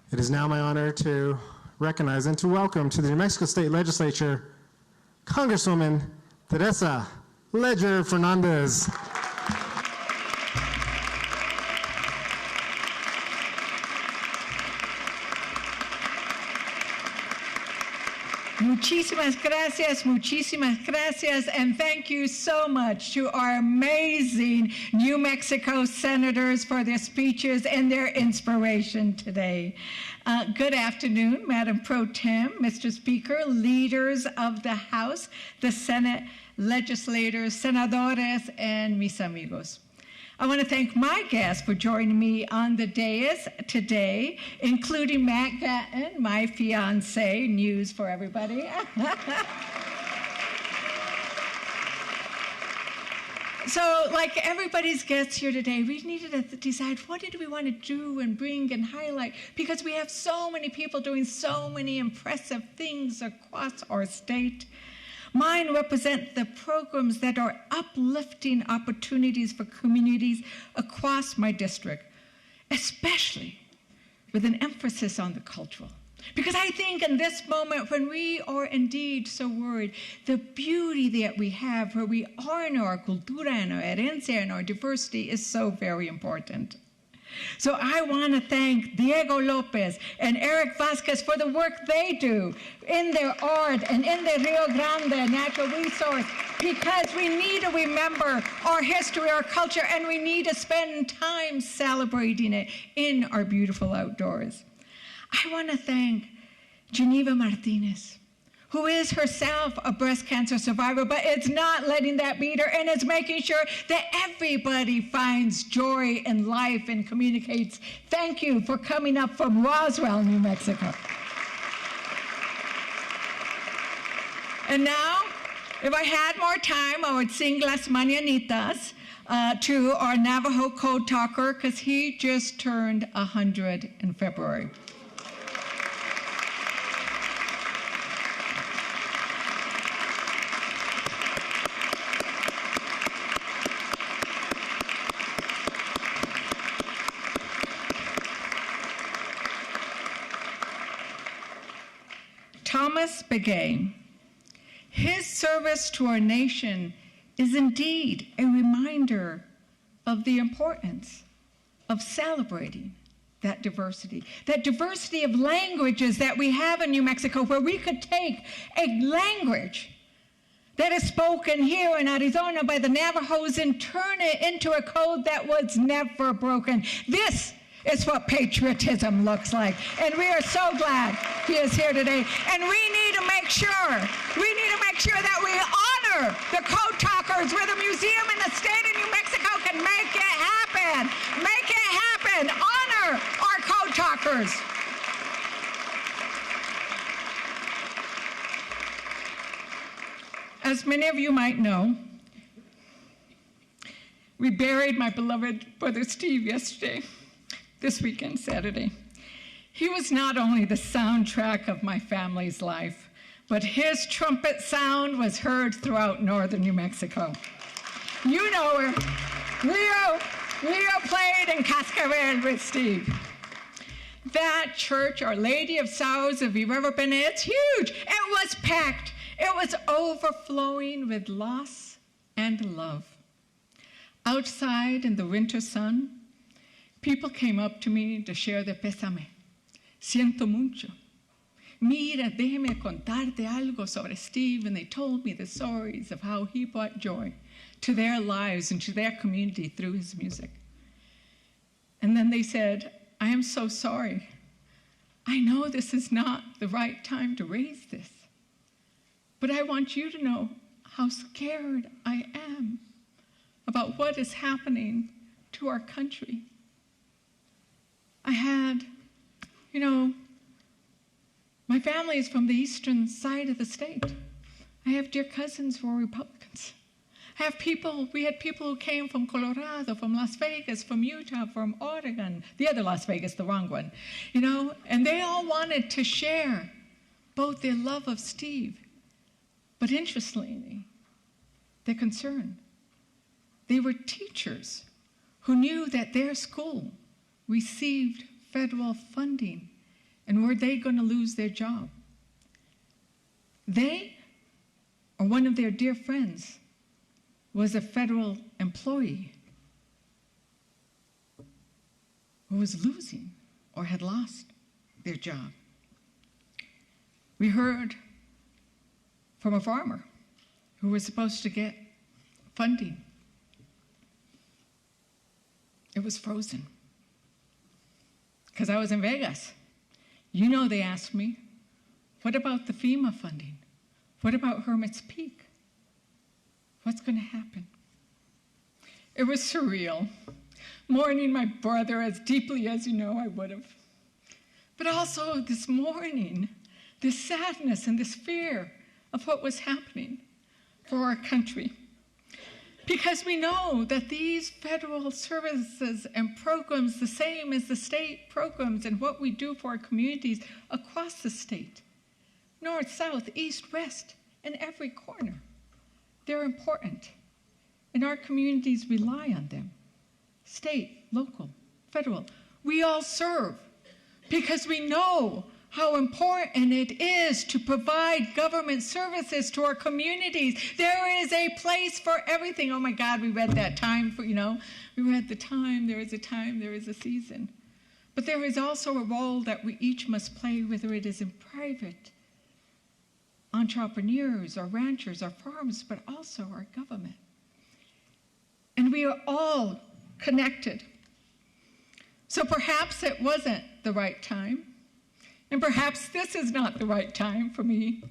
It is now my honor to recognize and to welcome to the New Mexico State Legislature Congresswoman Teresa Ledger Fernandez. Muchísimas gracias, and thank you so much to our amazing New Mexico senators for their speeches and their inspiration today. Good afternoon, Madam Pro Tem, Mr. Speaker, leaders of the House, the Senate, legislators, senadores, and mis amigos. I want to thank my guests for joining me on the dais today, including Matt Gatton, my fiance, news for everybody. So, like everybody's guests here today, we needed to decide what did we want to do and bring and highlight, because we have so many people doing so many impressive things across our state. Mine represent the programs that are uplifting opportunities for communities across my district, especially with an emphasis on the cultural. Because I think in this moment when we are indeed so worried, the beauty that we have where we honor our cultura and our herencia and our diversity is so very important. So I want to thank Diego Lopez and Eric Vasquez for the work they do in their art and in the Rio Grande natural resource, because we need to remember our history, our culture, and we need to spend time celebrating it in our beautiful outdoors. I want to thank Geneva Martinez, who is herself a breast cancer survivor, but it's not letting that beat her, and it's making sure that everybody finds joy in life and communicates. Thank you for coming up from Roswell, New Mexico. And now, if I had more time, I would sing Las Mañanitas to our Navajo code talker, because he just turned 100 in February. Thomas Begay. His service to our nation is indeed a reminder of the importance of celebrating that diversity of languages that we have in New Mexico, where we could take a language that is spoken here in Arizona by the Navajos and turn it into a code that was never broken. This is what patriotism looks like. And we are so glad he is here today. And we need to make sure that we honor the code talkers, where the museum in the state of New Mexico can make it happen. Make it happen. Honor our code talkers. As many of you might know, we buried my beloved brother Steve yesterday. This weekend, Saturday. He was not only the soundtrack of my family's life, but his trumpet sound was heard throughout northern New Mexico. You know him. Leo played in Cascabel with Steve. That church, Our Lady of Sorrows, if you've ever been in, it's huge. It was packed. It was overflowing with loss and love. Outside in the winter sun, people came up to me to share their pésame. Siento mucho. Mira, déjeme contarte algo sobre Steve. And they told me the stories of how he brought joy to their lives and to their community through his music. And then they said, I am so sorry. I know this is not the right time to raise this, but I want you to know how scared I am about what is happening to our country. I had, my family is from the eastern side of the state. I have dear cousins who are Republicans. We had people who came from Colorado, from Las Vegas, from Utah, from Oregon, the other Las Vegas, the wrong one, and they all wanted to share both their love of Steve, but interestingly, their concern. They were teachers who knew that their school received federal funding And were they going to lose their job? They, or one of their dear friends, was a federal employee who was losing or had lost their job. We heard from a farmer who was supposed to get funding. It was frozen. Because I was in Vegas. You know, they asked me, what about the FEMA funding? What about Hermit's Peak? What's going to happen? It was surreal, mourning my brother as deeply as you know I would have. But also this mourning, this sadness and this fear of what was happening for our country. Because we know that these federal services and programs, the same as the state programs and what we do for our communities across the state, north, south, east, west, in every corner, they're important. And our communities rely on them. State, local, federal. We all serve because we know how important it is to provide government services to our communities. There is a place for everything. Oh my God, we read that time for, we read the time, there is a season. But there is also a role that we each must play, whether it is in private, entrepreneurs, or ranchers, or farms, but also our government. And we are all connected. So perhaps it wasn't the right time. And perhaps this is not the right time for me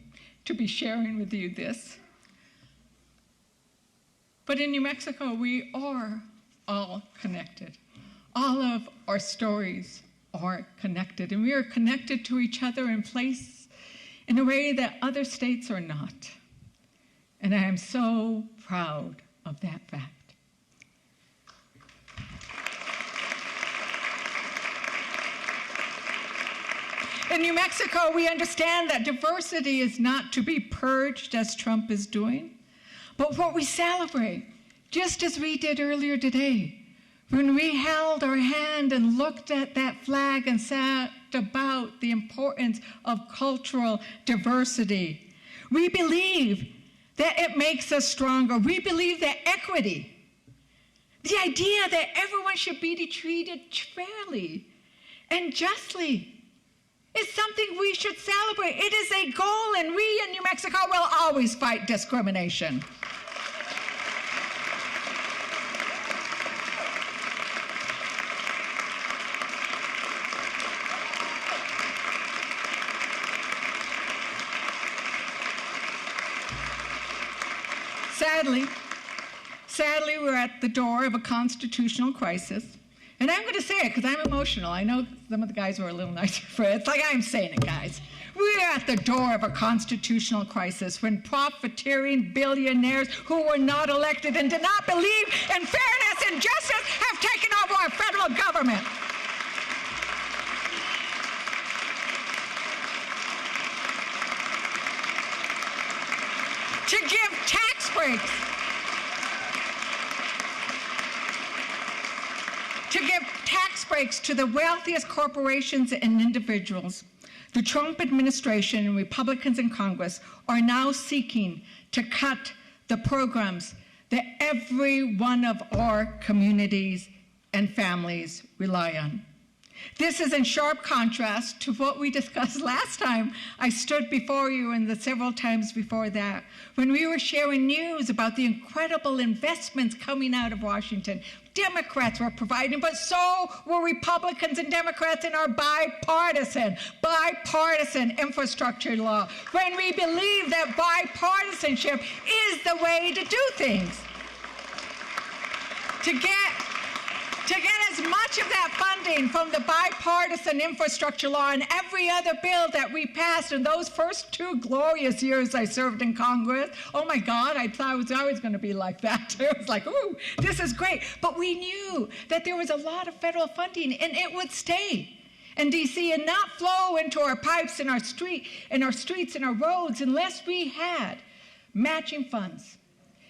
to be sharing with you this. But in New Mexico, we are all connected. All of our stories are connected, and we are connected to each other in place in a way that other states are not. And I am so proud of that fact. In New Mexico, we understand that diversity is not to be purged as Trump is doing, but what we celebrate, just as we did earlier today, when we held our hand and looked at that flag and sat about the importance of cultural diversity. We believe that it makes us stronger. We believe that equity, the idea that everyone should be treated fairly and justly, is something we should celebrate. It is a goal, and we in New Mexico will always fight discrimination. Sadly, we're at the door of a constitutional crisis. And I'm going to say it because I'm emotional. I know some of the guys were a little nicer for it. It's like I'm saying it, guys. We're at the door of a constitutional crisis when profiteering billionaires who were not elected and did not believe in fairness and justice have taken over our federal government. To give tax breaks. To give tax breaks to the wealthiest corporations and individuals, the Trump administration and Republicans in Congress are now seeking to cut the programs that every one of our communities and families rely on. This is in sharp contrast to what we discussed last time I stood before you and the several times before that, when we were sharing news about the incredible investments coming out of Washington. Democrats were providing, but so were Republicans and Democrats in our bipartisan infrastructure law, when we believe that bipartisanship is the way to do things. To get as much of that funding from the bipartisan infrastructure law and every other bill that we passed in those first 2 glorious years I served in Congress. Oh my God, I thought I was always going to be like that too. It was like, ooh, this is great. But we knew that there was a lot of federal funding and it would stay in DC and not flow into our pipes and our streets and our roads unless we had matching funds.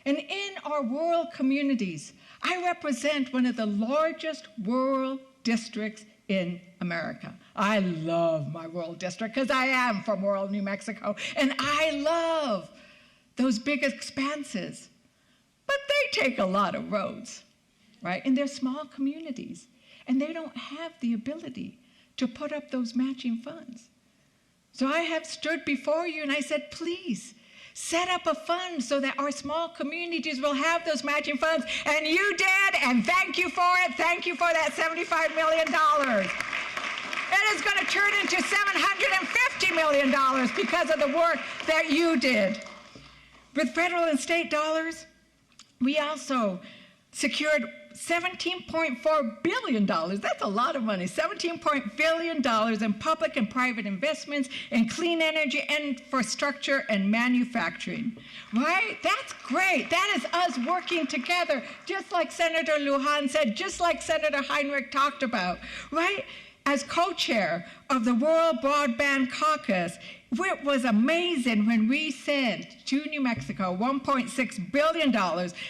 And in our rural communities, I represent one of the largest rural districts in America. I love my rural district because I am from rural New Mexico, and I love those big expanses. But they take a lot of roads, right? And they're small communities, and they don't have the ability to put up those matching funds. So I have stood before you and I said, please, set up a fund so that our small communities will have those matching funds. And you did, and thank you for it. Thank you for that $75 million. It is going to turn into $750 million because of the work that you did. With federal and state dollars, we also secured $17.4 billion. That's a lot of money. $17 billion in public and private investments in clean energy, infrastructure, and manufacturing. Right? That's great. That is us working together, just like Senator Lujan said, just like Senator Heinrich talked about. Right? As co-chair of the World Broadband Caucus, it was amazing when we sent to New Mexico $1.6 billion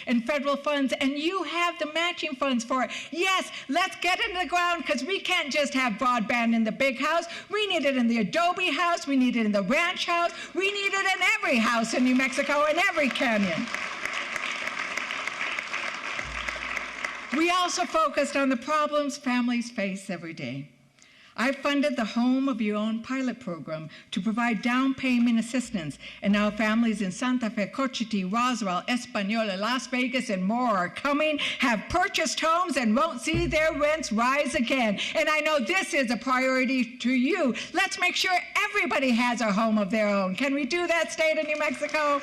in federal funds, and you have the matching funds for it. Yes, let's get into the ground, because we can't just have broadband in the big house. We need it in the Adobe house. We need it in the ranch house. We need it in every house in New Mexico, in every canyon. We also focused on the problems families face every day. I funded the Home of Your Own pilot program to provide down payment assistance, and now families in Santa Fe, Cochiti, Roswell, Española, Las Vegas, and more are coming, have purchased homes, and won't see their rents rise again. And I know this is a priority to you. Let's make sure everybody has a home of their own. Can we do that, state of New Mexico?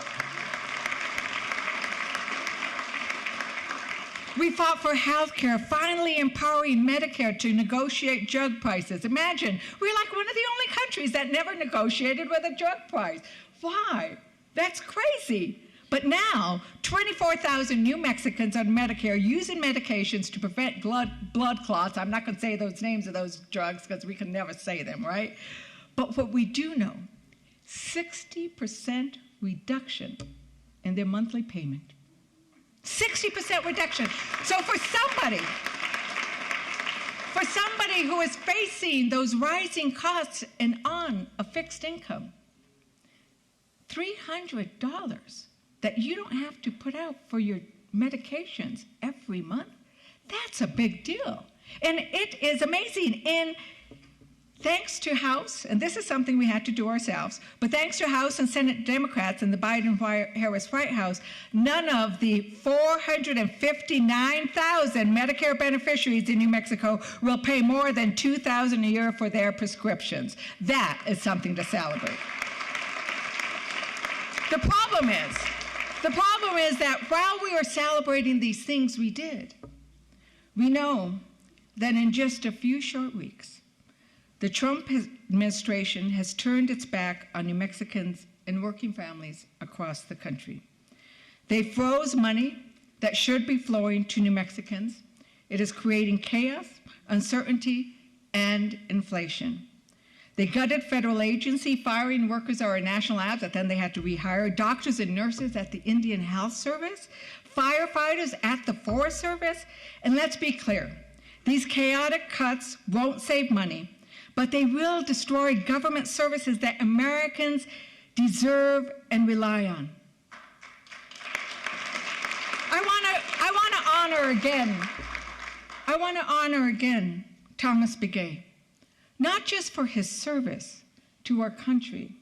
We fought for health care, finally empowering Medicare to negotiate drug prices. Imagine, we're like one of the only countries that never negotiated with a drug price. Why? That's crazy. But now, 24,000 New Mexicans on Medicare using medications to prevent blood clots. I'm not going to say those names of those drugs because we can never say them, right? But what we do know, 60% reduction in their monthly payment. 60% reduction. So for somebody who is facing those rising costs and on a fixed income, $300 that you don't have to put out for your medications every month, that's a big deal. And it is amazing. And thanks to House, and this is something we had to do ourselves, but thanks to House and Senate Democrats in the Biden-Harris White House, none of the 459,000 Medicare beneficiaries in New Mexico will pay more than $2,000 a year for their prescriptions. That is something to celebrate. The problem is that while we are celebrating these things we did, we know that in just a few short weeks, the Trump administration has turned its back on New Mexicans and working families across the country. They froze money that should be flowing to New Mexicans. It is creating chaos, uncertainty, and inflation. They gutted federal agency, firing workers at our national labs that then they had to rehire, doctors and nurses at the Indian Health Service, firefighters at the Forest Service. And let's be clear, these chaotic cuts won't save money, but they will destroy government services that Americans deserve and rely on. I want to honor again Thomas Begay, not just for his service to our country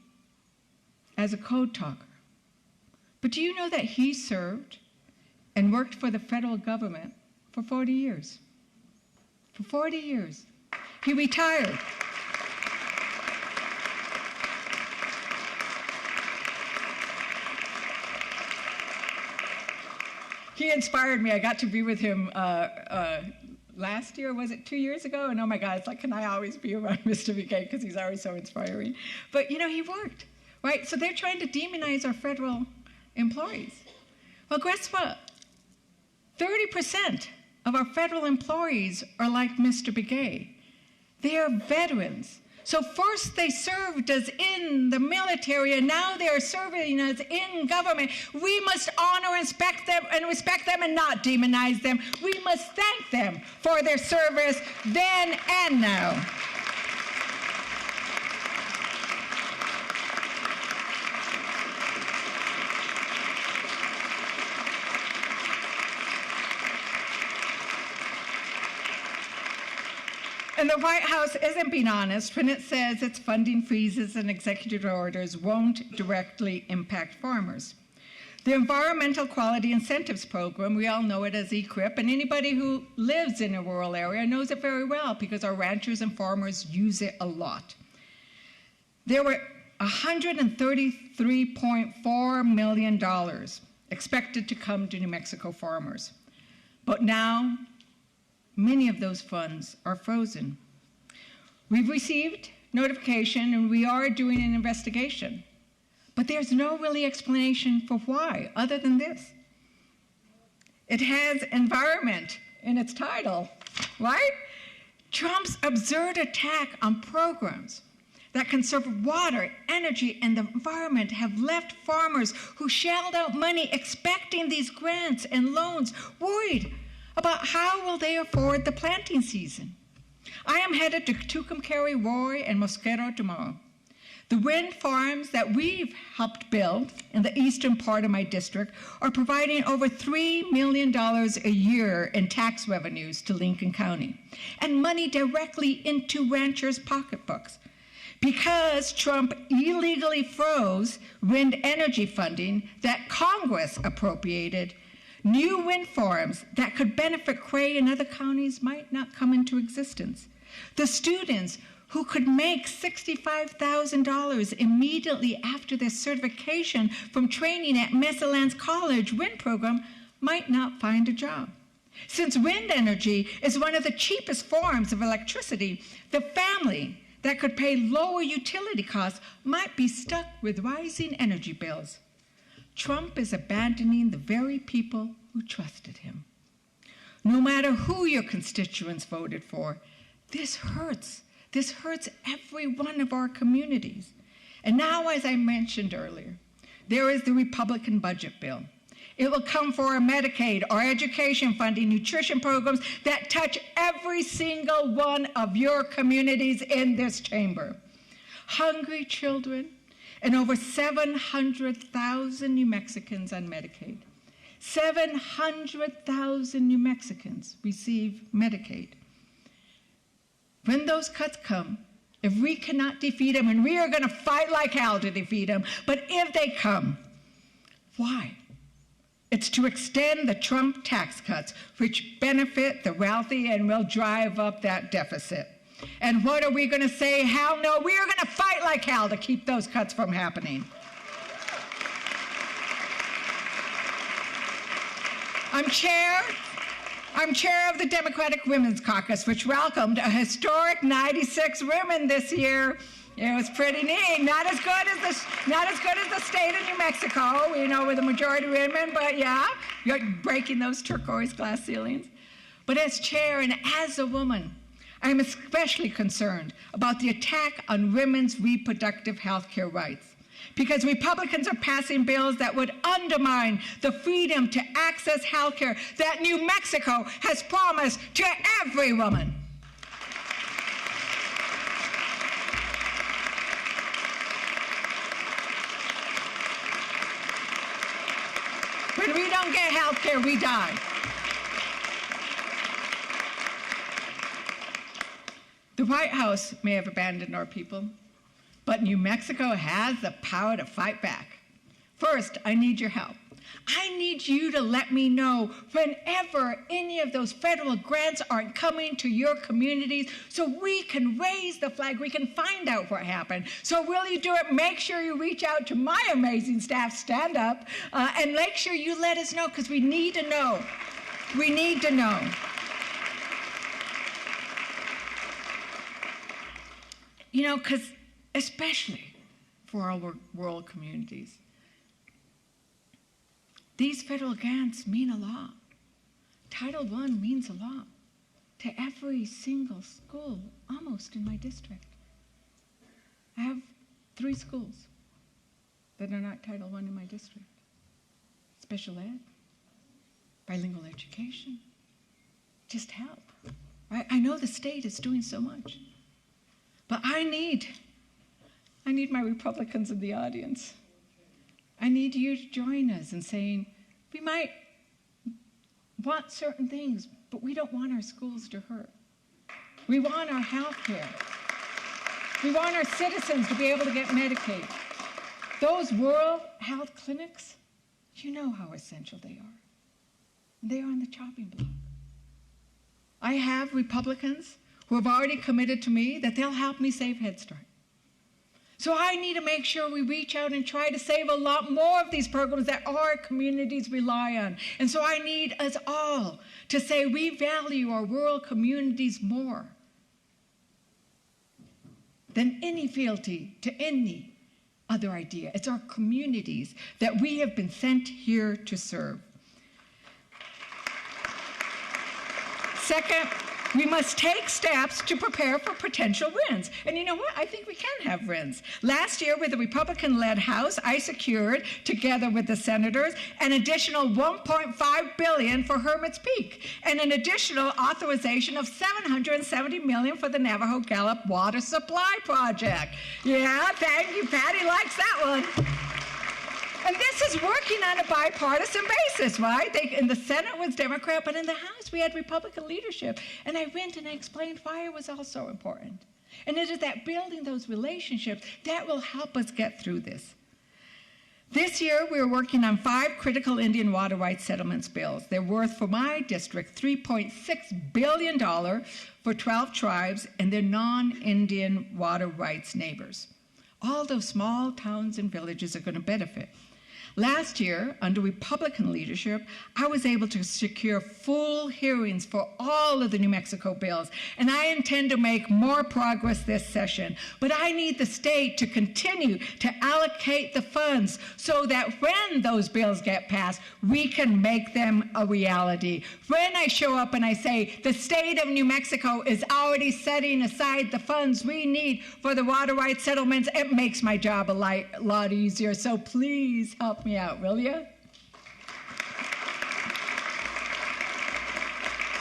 as a code talker, but do you know that he served and worked for the federal government for 40 years? For 40 years. He retired. He inspired me. I got to be with him last year, was it 2 years ago? And oh my God, it's like, can I always be around Mr. Begay because he's always so inspiring. But you know, he worked, right? So they're trying to demonize our federal employees. Well, guess what? 30% of our federal employees are like Mr. Begay. They are veterans So first they served us in the military, and now they are serving us in government. We must honor and respect them and not demonize them. We must thank them for their service then and now. And the White House isn't being honest when it says its funding freezes and executive orders won't directly impact farmers. The Environmental Quality Incentives Program, we all know it as EQIP, and anybody who lives in a rural area knows it very well because our ranchers and farmers use it a lot. There were $133.4 million expected to come to New Mexico farmers. But now, many of those funds are frozen. We've received notification and we are doing an investigation, but there's no really explanation for why other than this. It has environment in its title, right? Trump's absurd attack on programs that conserve water, energy, and the environment have left farmers who shelled out money expecting these grants and loans worried about how will they afford the planting season. I am headed to Tucumcari, Roy, and Mosquero tomorrow. The wind farms that we've helped build in the eastern part of my district are providing over $3 million a year in tax revenues to Lincoln County and money directly into ranchers' pocketbooks. Because Trump illegally froze wind energy funding that Congress appropriated, new wind farms that could benefit Cray and other counties might not come into existence. The students who could make $65,000 immediately after their certification from training at Mesalands College wind program might not find a job. Since wind energy is one of the cheapest forms of electricity, the family that could pay lower utility costs might be stuck with rising energy bills. Trump is abandoning the very people who trusted him. No matter who your constituents voted for, this hurts. This hurts every one of our communities. And now, as I mentioned earlier, there is the Republican budget bill. It will come for our Medicaid, our education funding, nutrition programs that touch every single one of your communities in this chamber. Hungry children, and over 700,000 New Mexicans on Medicaid. 700,000 New Mexicans receive Medicaid. When those cuts come, if we cannot defeat them, and we are going to fight like hell to defeat them, but if they come, why? It's to extend the Trump tax cuts, which benefit the wealthy and will drive up that deficit. And what are we going to say? Hell no, we are going to fight like hell to keep those cuts from happening. I'm chair of the Democratic Women's Caucus, which welcomed a historic 96 women this year. It was pretty neat. Not as good as the state of New Mexico, you know, with a majority of women, but yeah, you're breaking those turquoise glass ceilings. But as chair and as a woman, I'm especially concerned about the attack on women's reproductive health care rights, because Republicans are passing bills that would undermine the freedom to access health care that New Mexico has promised to every woman. When we don't get health care, we die. The White House may have abandoned our people, but New Mexico has the power to fight back. First, I need your help. I need you to let me know whenever any of those federal grants aren't coming to your communities so we can raise the flag, we can find out what happened. So will you do it? Make sure you reach out to my amazing staff, stand up, and make sure you let us know, because we need to know. We need to know. You know, because especially for our rural communities, these federal grants mean a lot. Title I means a lot to every single school almost in my district. I have 3 schools that are not Title I in my district. Special ed, bilingual education, just help. Right? I know the state is doing so much, but I need my Republicans in the audience. I need you to join us in saying, we might want certain things, but we don't want our schools to hurt. We want our health care. We want our citizens to be able to get Medicaid. Those rural health clinics, you know how essential they are. They are on the chopping block. I have Republicans who have already committed to me that they'll help me save Head Start. So I need to make sure we reach out and try to save a lot more of these programs that our communities rely on. And so I need us all to say we value our rural communities more than any fealty to any other idea. It's our communities that we have been sent here to serve. Second, we must take steps to prepare for potential wins. And you know what? I think we can have wins. Last year, with the Republican-led House, I secured, together with the senators, an additional $1.5 billion for Hermit's Peak and an additional authorization of $770 million for the Navajo Gallup Water Supply Project. Yeah, thank you. Patty likes that one. And this is working on a bipartisan basis, right? In the Senate was Democrat, but in the House we had Republican leadership. And I went and I explained why it was also important. And it is that building those relationships that will help us get through this. This year we're working on 5 critical Indian water rights settlements bills. They're worth, for my district, $3.6 billion for 12 tribes and their non-Indian water rights neighbors. All those small towns and villages are going to benefit. Last year, under Republican leadership, I was able to secure full hearings for all of the New Mexico bills, and I intend to make more progress this session. But I need the state to continue to allocate the funds so that when those bills get passed, we can make them a reality. When I show up and I say the state of New Mexico is already setting aside the funds we need for the water rights settlements, it makes my job a lot easier. So please help me out, will you?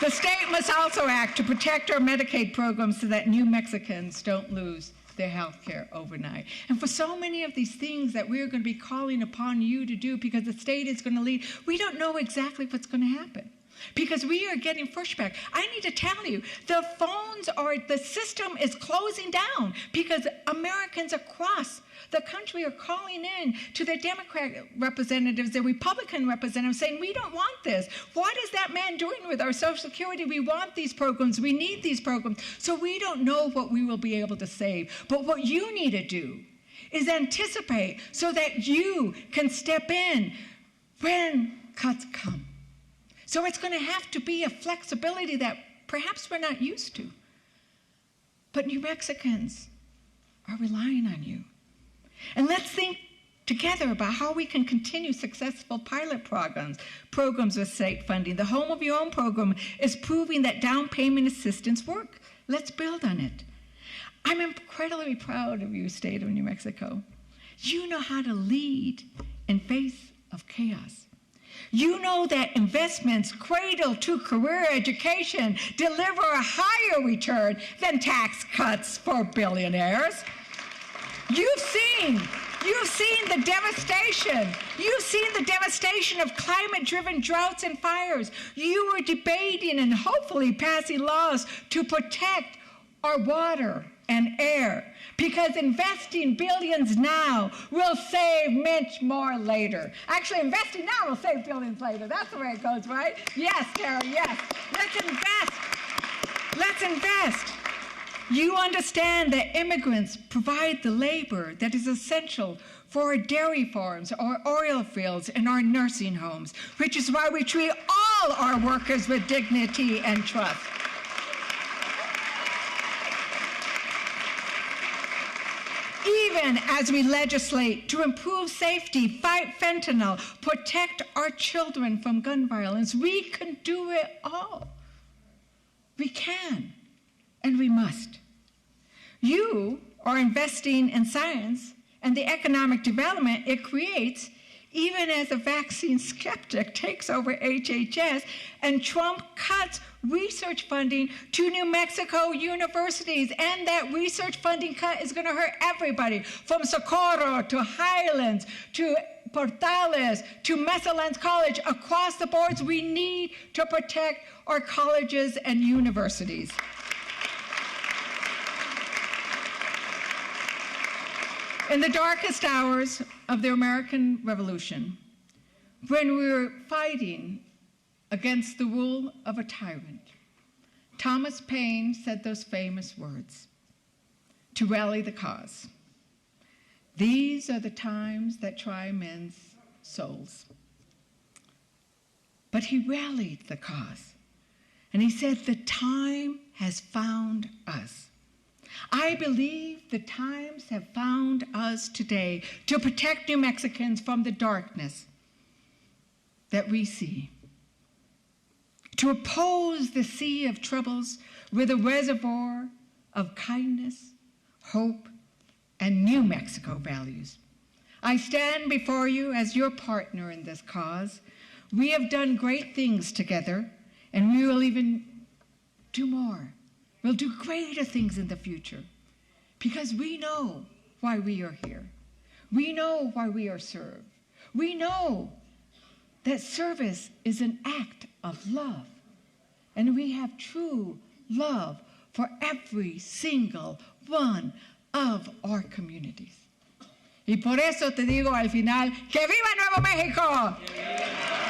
The state must also act to protect our Medicaid programs so that New Mexicans don't lose their health care overnight. And for so many of these things that we're going to be calling upon you to do because the state is going to lead, we don't know exactly what's going to happen. Because we are getting pushback. I need to tell you, the system is closing down because Americans across the country are calling in to their Democrat representatives, their Republican representatives, saying, we don't want this. What is that man doing with our Social Security? We want these programs. We need these programs. So we don't know what we will be able to save. But what you need to do is anticipate so that you can step in when cuts come. So it's going to have to be a flexibility that perhaps we're not used to. But New Mexicans are relying on you. And let's think together about how we can continue successful pilot programs with state funding. The Home of Your Own program is proving that down payment assistance work. Let's build on it. I'm incredibly proud of you, state of New Mexico. You know how to lead in face of chaos. You know that investments cradle to career education deliver a higher return than tax cuts for billionaires. You've seen the devastation. You've seen the devastation of climate-driven droughts and fires. You are debating and hopefully passing laws to protect our water and air, because investing billions now will save much more later. Actually, investing now will save billions later. That's the way it goes, right? Yes, Tara, yes. Let's invest. Let's invest. You understand that immigrants provide the labor that is essential for our dairy farms, our oil fields, and our nursing homes, which is why we treat all our workers with dignity and trust. Even as we legislate to improve safety, fight fentanyl, protect our children from gun violence, we can do it all. We can, and we must. You or investing in science and the economic development it creates, even as a vaccine skeptic takes over HHS and Trump cuts research funding to New Mexico universities. And that research funding cut is going to hurt everybody, from Socorro to Highlands to Portales to Mesalands College. Across the boards, we need to protect our colleges and universities. In the darkest hours of the American Revolution, when we were fighting against the rule of a tyrant, Thomas Paine said those famous words, to rally the cause. These are the times that try men's souls. But he rallied the cause, and he said, the time has found us. I believe the times have found us today to protect New Mexicans from the darkness that we see, to oppose the sea of troubles with a reservoir of kindness, hope, and New Mexico values. I stand before you as your partner in this cause. We have done great things together, and we will even do more. We'll do greater things in the future, because we know why we are here. We know why we are served. We know that service is an act of love, and we have true love for every single one of our communities. Y por eso te digo al final, ¡que viva Nuevo México!